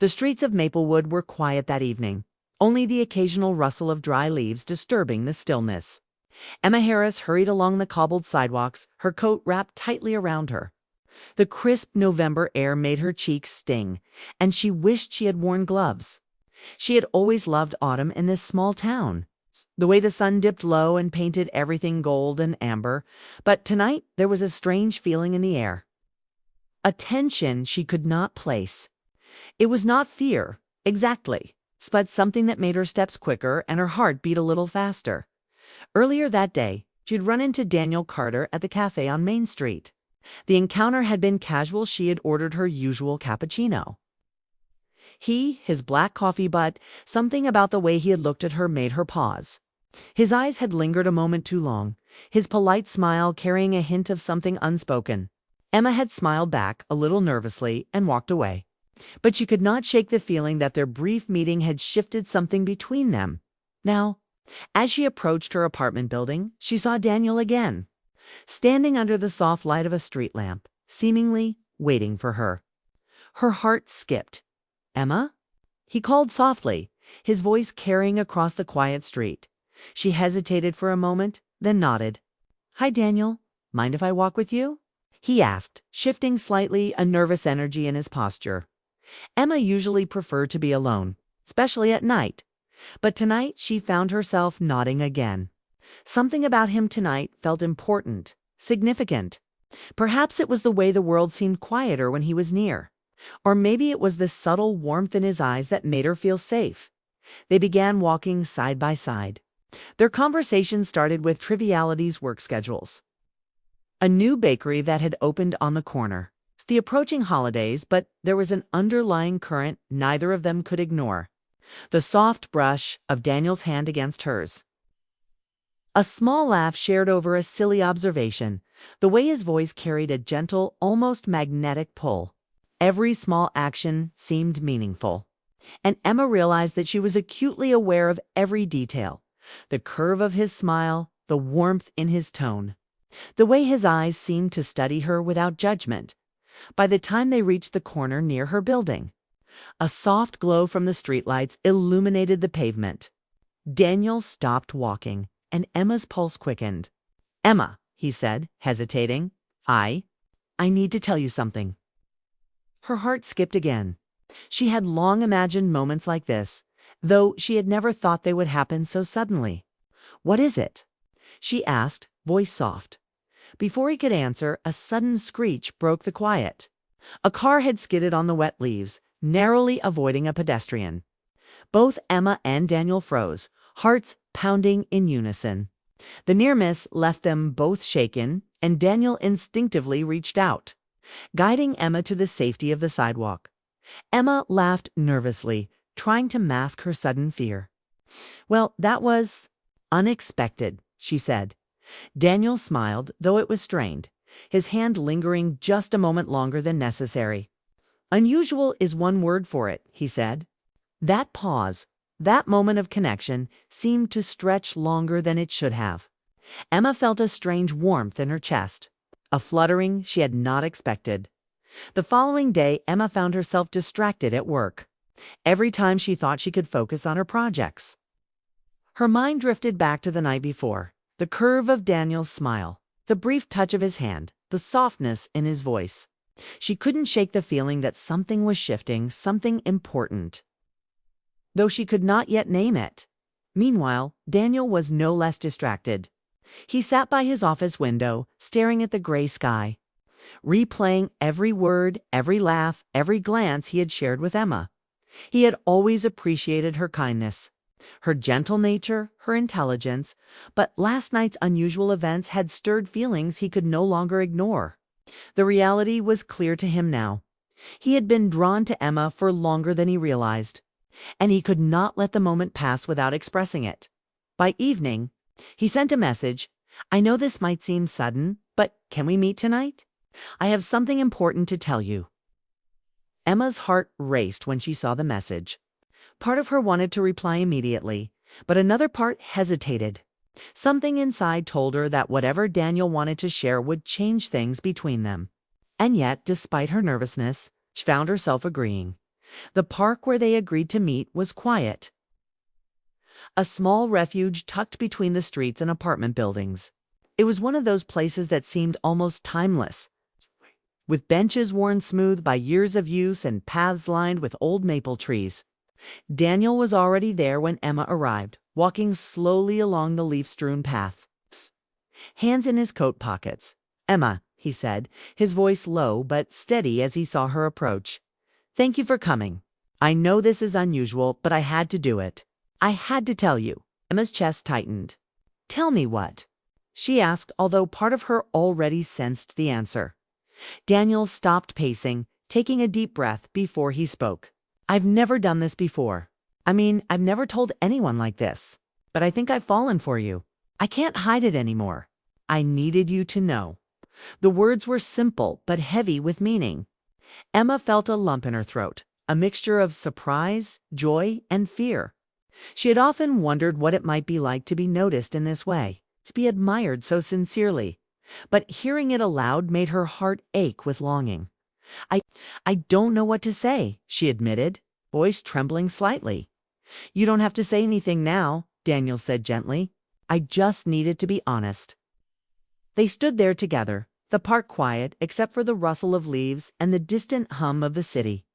The streets of Maplewood were quiet that evening, only the occasional rustle of dry leaves disturbing the stillness. Emma Harris hurried along the cobbled sidewalks, her coat wrapped tightly around her. The crisp November air made her cheeks sting, and she wished she had worn gloves. She had always loved autumn in this small town, the way the sun dipped low and painted everything gold and amber, but tonight there was a strange feeling in the air. A tension she could not place. It was not fear, exactly, but something that made her steps quicker and her heart beat a little faster. Earlier that day, she'd run into Daniel Carter at the cafe on Main Street. The encounter had been casual. She had ordered her usual cappuccino. His black coffee, but something about the way he had looked at her made her pause. His eyes had lingered a moment too long, his polite smile carrying a hint of something unspoken. Emma had smiled back a little nervously and walked away. But she could not shake the feeling that their brief meeting had shifted something between them. Now, as she approached her apartment building, she saw Daniel again, standing under the soft light of a street lamp, seemingly waiting for her. Her heart skipped. "Emma?" He called softly, his voice carrying across the quiet street. She hesitated for a moment, then nodded. "Hi, Daniel. Mind if I walk with you?" he asked, shifting slightly, a nervous energy in his posture. Emma usually preferred to be alone, especially at night. But tonight she found herself nodding again. Something about him tonight felt important, significant. Perhaps it was the way the world seemed quieter when he was near. Or maybe it was the subtle warmth in his eyes that made her feel safe. They began walking side by side. Their conversation started with trivialities, work schedules, a new bakery that had opened on the corner, the approaching holidays, but there was an underlying current neither of them could ignore. The soft brush of Daniel's hand against hers. A small laugh shared over a silly observation, the way his voice carried a gentle, almost magnetic pull. Every small action seemed meaningful, and Emma realized that she was acutely aware of every detail. The curve of his smile, the warmth in his tone, the way his eyes seemed to study her without judgment. By the time they reached the corner near her building, a soft glow from the streetlights illuminated the pavement. Daniel stopped walking, and Emma's pulse quickened. "Emma," he said, hesitating, I need to tell you something." Her heart skipped again. She had long imagined moments like this, though she had never thought they would happen so suddenly. "What is it?" she asked, voice soft. Before he could answer, a sudden screech broke the quiet. A car had skidded on the wet leaves, narrowly avoiding a pedestrian. Both Emma and Daniel froze, hearts pounding in unison. The near miss left them both shaken, and Daniel instinctively reached out, guiding Emma to the safety of the sidewalk. Emma laughed nervously, trying to mask her sudden fear. "Well, that was unexpected," she said. Daniel smiled, though it was strained, his hand lingering just a moment longer than necessary. "Unusual is one word for it," he said. That pause, that moment of connection, seemed to stretch longer than it should have. Emma felt a strange warmth in her chest, a fluttering she had not expected. The following day, Emma found herself distracted at work. Every time she thought she could focus on her projects, her mind drifted back to the night before. The curve of Daniel's smile, the brief touch of his hand, the softness in his voice. She couldn't shake the feeling that something was shifting, something important, though she could not yet name it. Meanwhile, Daniel was no less distracted. He sat by his office window, staring at the gray sky, replaying every word, every laugh, every glance he had shared with Emma. He had always appreciated her kindness, her gentle nature, her intelligence, but last night's unusual events had stirred feelings he could no longer ignore. The reality was clear to him now. He had been drawn to Emma for longer than he realized, and he could not let the moment pass without expressing it. By evening, he sent a message. "I know this might seem sudden, but can we meet tonight? I have something important to tell you." Emma's heart raced when she saw the message. Part of her wanted to reply immediately, but another part hesitated. Something inside told her that whatever Daniel wanted to share would change things between them. And yet, despite her nervousness, she found herself agreeing. The park where they agreed to meet was quiet, a small refuge tucked between the streets and apartment buildings. It was one of those places that seemed almost timeless, with benches worn smooth by years of use and paths lined with old maple trees. Daniel was already there when Emma arrived, walking slowly along the leaf-strewn path, hands in his coat pockets. "Emma," he said, his voice low but steady as he saw her approach. "Thank you for coming. I know this is unusual, but I had to do it. I had to tell you." Emma's chest tightened. "Tell me what?" she asked, although part of her already sensed the answer. Daniel stopped pacing, taking a deep breath before he spoke. "I've never done this before. I've never told anyone like this. But I think I've fallen for you. I can't hide it anymore. I needed you to know." The words were simple but heavy with meaning. Emma felt a lump in her throat, a mixture of surprise, joy, and fear. She had often wondered what it might be like to be noticed in this way, to be admired so sincerely. But hearing it aloud made her heart ache with longing. I don't know what to say," she admitted, voice trembling slightly. "You don't have to say anything now," Daniel said gently. "I just needed to be honest." They stood there together, the park quiet except for the rustle of leaves and the distant hum of the city.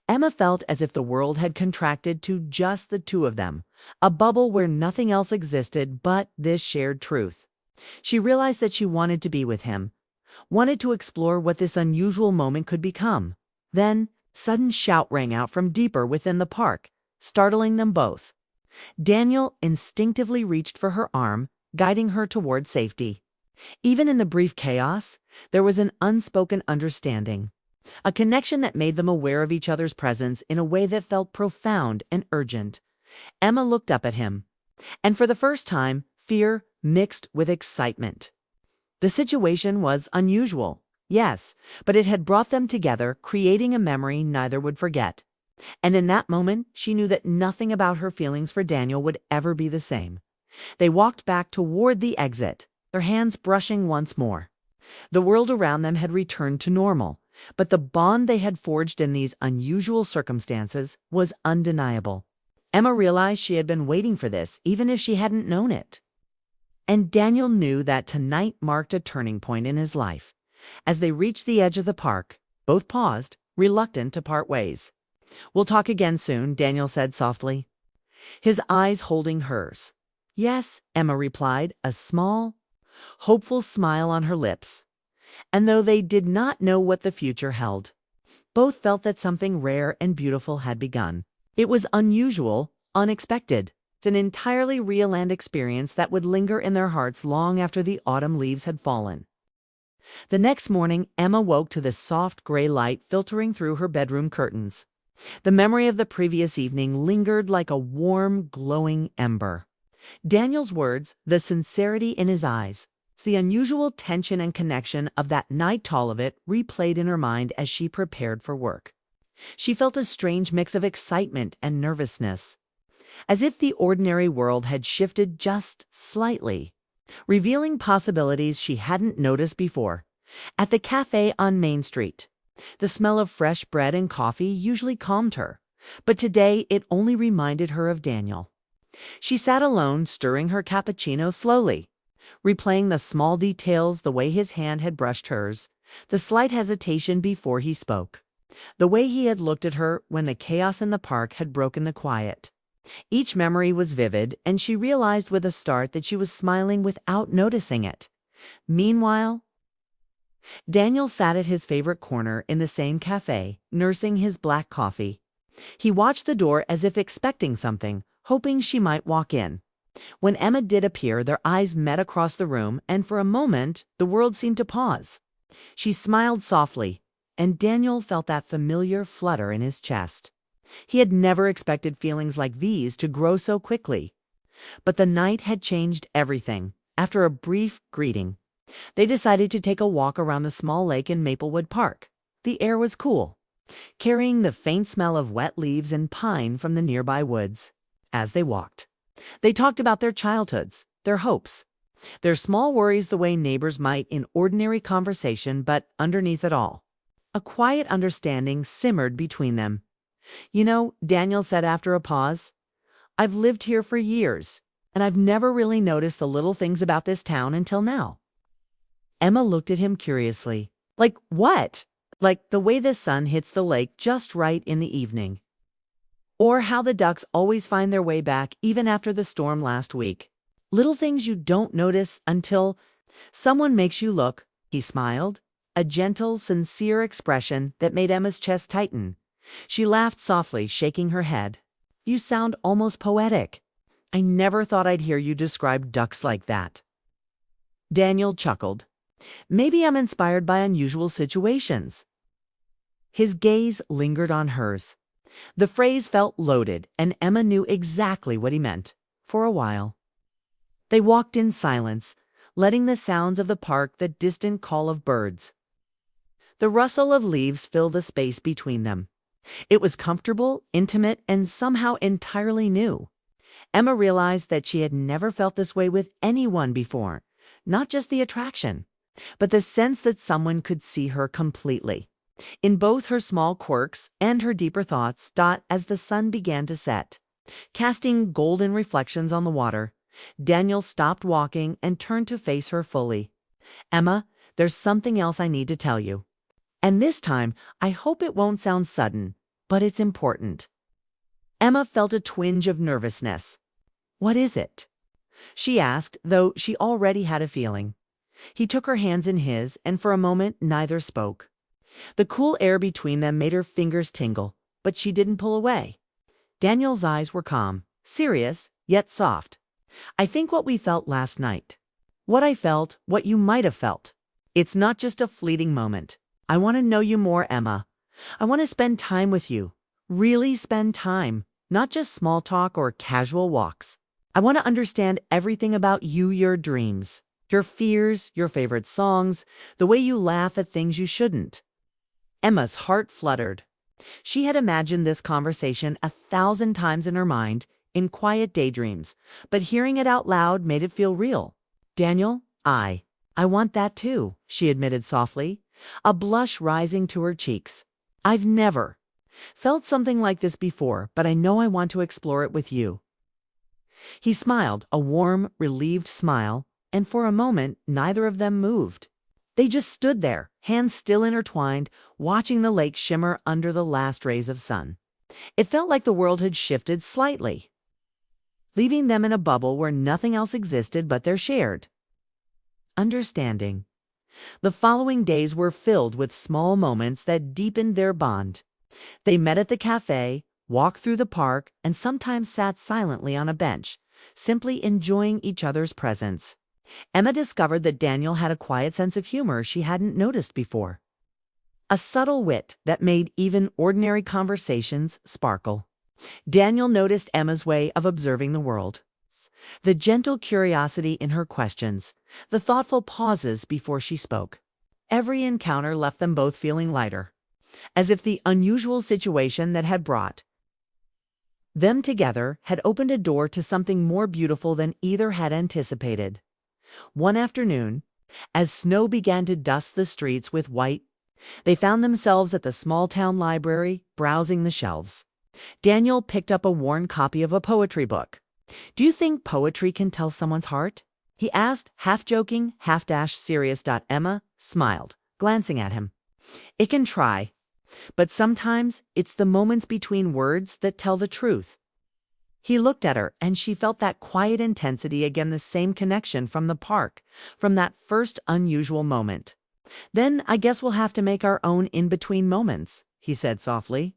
Emma felt as if the world had contracted to just the two of them, a bubble where nothing else existed but this shared truth. She realized that she wanted to be with him, wanted to explore what this unusual moment could become. Then, sudden shout rang out from deeper within the park, startling them both. Daniel instinctively reached for her arm, guiding her toward safety. Even in the brief chaos, there was an unspoken understanding, a connection that made them aware of each other's presence in a way that felt profound and urgent. Emma looked up at him, and for the first time, fear mixed with excitement. The situation was unusual, yes, but it had brought them together, creating a memory neither would forget. And in that moment, she knew that nothing about her feelings for Daniel would ever be the same. They walked back toward the exit, their hands brushing once more. The world around them had returned to normal, but the bond they had forged in these unusual circumstances was undeniable. Emma realized she had been waiting for this, even if she hadn't known it. And Daniel knew that tonight marked a turning point in his life. As they reached the edge of the park, both paused, reluctant to part ways. "We'll talk again soon," Daniel said softly, his eyes holding hers. "Yes," Emma replied, a small, hopeful smile on her lips. And though they did not know what the future held, both felt that something rare and beautiful had begun. It was unusual, unexpected. An entirely real and experience that would linger in their hearts long after the autumn leaves had fallen. The next morning, Emma woke to the soft gray light filtering through her bedroom curtains. The memory of the previous evening lingered like a warm, glowing ember. Daniel's words, the sincerity in his eyes, the unusual tension and connection of that night, all of it replayed in her mind as she prepared for work. She felt a strange mix of excitement and nervousness, as if the ordinary world had shifted just slightly, revealing possibilities she hadn't noticed before. At the cafe on Main Street, the smell of fresh bread and coffee usually calmed her, but today it only reminded her of Daniel. She sat alone, stirring her cappuccino slowly, replaying the small details, the way his hand had brushed hers, the slight hesitation before he spoke, the way he had looked at her when the chaos in the park had broken the quiet. Each memory was vivid, and she realized with a start that she was smiling without noticing it. Meanwhile, Daniel sat at his favorite corner in the same cafe, nursing his black coffee. He watched the door as if expecting something, hoping she might walk in. When Emma did appear, their eyes met across the room, and for a moment, the world seemed to pause. She smiled softly, and Daniel felt that familiar flutter in his chest. He had never expected feelings like these to grow so quickly. But the night had changed everything. After a brief greeting, they decided to take a walk around the small lake in Maplewood Park. The air was cool, carrying the faint smell of wet leaves and pine from the nearby woods. As they walked, they talked about their childhoods, their hopes, their small worries, the way neighbors might in ordinary conversation, but underneath it all, a quiet understanding simmered between them. You know, Daniel said after a pause, I've lived here for years, and I've never really noticed the little things about this town until now. Emma looked at him curiously. Like what? Like the way the sun hits the lake just right in the evening. Or how the ducks always find their way back even after the storm last week. Little things you don't notice until someone makes you look. He smiled, a gentle, sincere expression that made Emma's chest tighten. She laughed softly, shaking her head. You sound almost poetic. I never thought I'd hear you describe ducks like that. Daniel chuckled. Maybe I'm inspired by unusual situations. His gaze lingered on hers. The phrase felt loaded, and Emma knew exactly what he meant. For a while. They walked in silence, letting the sounds of the park, the distant call of birds, the rustle of leaves fill the space between them. It was comfortable, intimate, and somehow entirely new. Emma realized that she had never felt this way with anyone before, not just the attraction, but the sense that someone could see her completely, in both her small quirks and her deeper thoughts. As the sun began to set, casting golden reflections on the water, Daniel stopped walking and turned to face her fully. Emma, there's something else I need to tell you. And this time, I hope it won't sound sudden, but it's important. Emma felt a twinge of nervousness. What is it? She asked, though she already had a feeling. He took her hands in his, and for a moment neither spoke. The cool air between them made her fingers tingle, but she didn't pull away. Daniel's eyes were calm, serious, yet soft. I think what we felt last night. What I felt, what you might have felt. It's not just a fleeting moment. I want to know you more, Emma. I want to spend time with you. Really spend time, not just small talk or casual walks. I want to understand everything about you, your dreams, your fears, your favorite songs, the way you laugh at things you shouldn't. Emma's heart fluttered. She had imagined this conversation 1,000 times in her mind, in quiet daydreams, but hearing it out loud made it feel real. Daniel, I want that too, she admitted softly, a blush rising to her cheeks. I've never felt something like this before, but I know I want to explore it with you. He smiled, a warm, relieved smile, and for a moment neither of them moved. They just stood there, hands still intertwined, watching the lake shimmer under the last rays of sun. It felt like the world had shifted slightly, leaving them in a bubble where nothing else existed but their shared understanding. The following days were filled with small moments that deepened their bond. They met at the cafe, walked through the park, and sometimes sat silently on a bench, simply enjoying each other's presence. Emma discovered that Daniel had a quiet sense of humor she hadn't noticed before. A subtle wit that made even ordinary conversations sparkle. Daniel noticed Emma's way of observing the world. The gentle curiosity in her questions, the thoughtful pauses before she spoke. Every encounter left them both feeling lighter, as if the unusual situation that had brought them together had opened a door to something more beautiful than either had anticipated. One afternoon, as snow began to dust the streets with white, they found themselves at the small-town library, browsing the shelves. Daniel picked up a worn copy of a poetry book. Do you think poetry can tell someone's heart? He asked, half joking, half serious. Emma smiled, glancing at him. It can try, but sometimes it's the moments between words that tell the truth. He looked at her, and she felt that quiet intensity again, the same connection from the park, from that first unusual moment. Then I guess we'll have to make our own in-between moments, he said softly.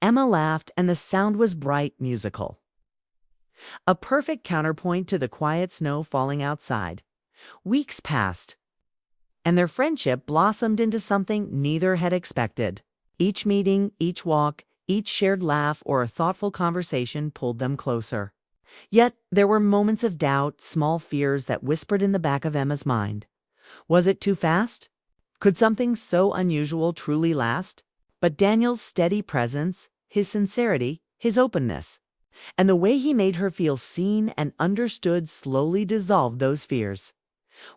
Emma laughed, and the sound was bright, musical. A perfect counterpoint to the quiet snow falling outside. Weeks passed, and their friendship blossomed into something neither had expected. Each meeting, each walk, each shared laugh or a thoughtful conversation pulled them closer. Yet there were moments of doubt, small fears that whispered in the back of Emma's mind. Was it too fast? Could something so unusual truly last? But Daniel's steady presence, his sincerity, his openness, and the way he made her feel seen and understood slowly dissolved those fears.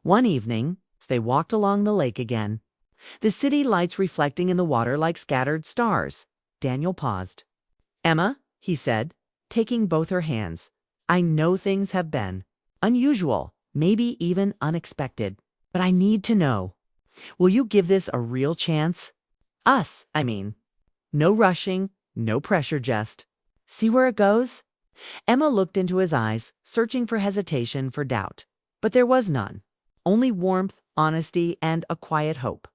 One evening, as they walked along the lake again, the city lights reflecting in the water like scattered stars, Daniel paused. "Emma," he said, taking both her hands, "I know things have been unusual, maybe even unexpected, but I need to know. Will you give this a real chance? Us, I mean. No rushing, no pressure, just see where it goes?" Emma looked into his eyes, searching for hesitation, for doubt. But there was none. Only warmth, honesty, and a quiet hope.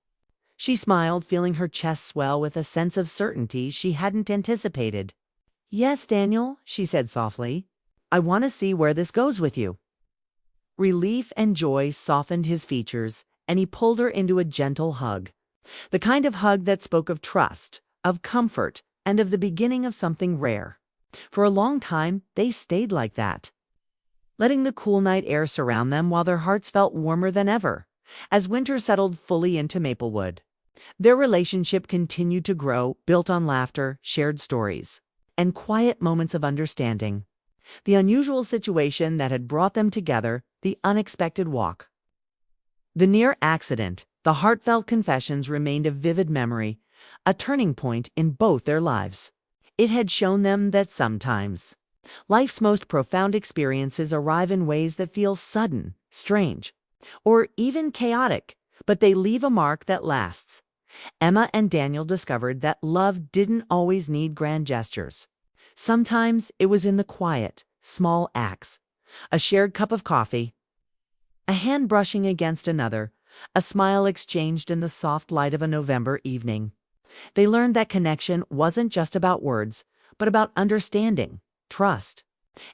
She smiled, feeling her chest swell with a sense of certainty she hadn't anticipated. "Yes, Daniel," she said softly. "I want to see where this goes with you." Relief and joy softened his features, and he pulled her into a gentle hug. The kind of hug that spoke of trust, of comfort, and of the beginning of something rare. For a long time, they stayed like that, letting the cool night air surround them while their hearts felt warmer than ever. As winter settled fully into Maplewood, their relationship continued to grow, built on laughter, shared stories, and quiet moments of understanding. The unusual situation that had brought them together, the unexpected walk, the near accident, the heartfelt confessions remained a vivid memory, a turning point in both their lives. It had shown them that sometimes life's most profound experiences arrive in ways that feel sudden, strange, or even chaotic, but they leave a mark that lasts. Emma and Daniel discovered that love didn't always need grand gestures. Sometimes it was in the quiet, small acts. A shared cup of coffee, a hand brushing against another, a smile exchanged in the soft light of a November evening. They learned that connection wasn't just about words, but about understanding, trust,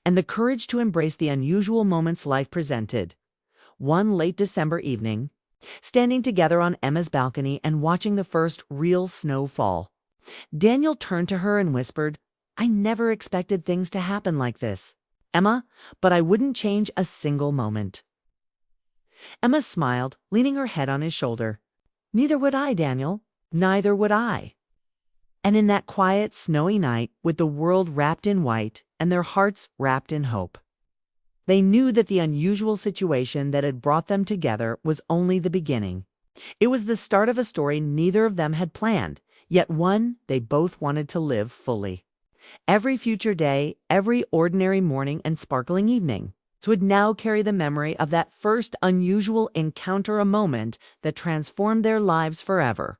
and the courage to embrace the unusual moments life presented. One late December evening, standing together on Emma's balcony and watching the first real snow fall, Daniel turned to her and whispered, "I never expected things to happen like this, Emma, but I wouldn't change a single moment." Emma smiled, leaning her head on his shoulder. "Neither would I, Daniel. Neither would I." And in that quiet, snowy night, with the world wrapped in white and their hearts wrapped in hope, they knew that the unusual situation that had brought them together was only the beginning. It was the start of a story neither of them had planned, yet one they both wanted to live fully. Every future day, every ordinary morning and sparkling evening, would now carry the memory of that first unusual encounter, a moment that transformed their lives forever.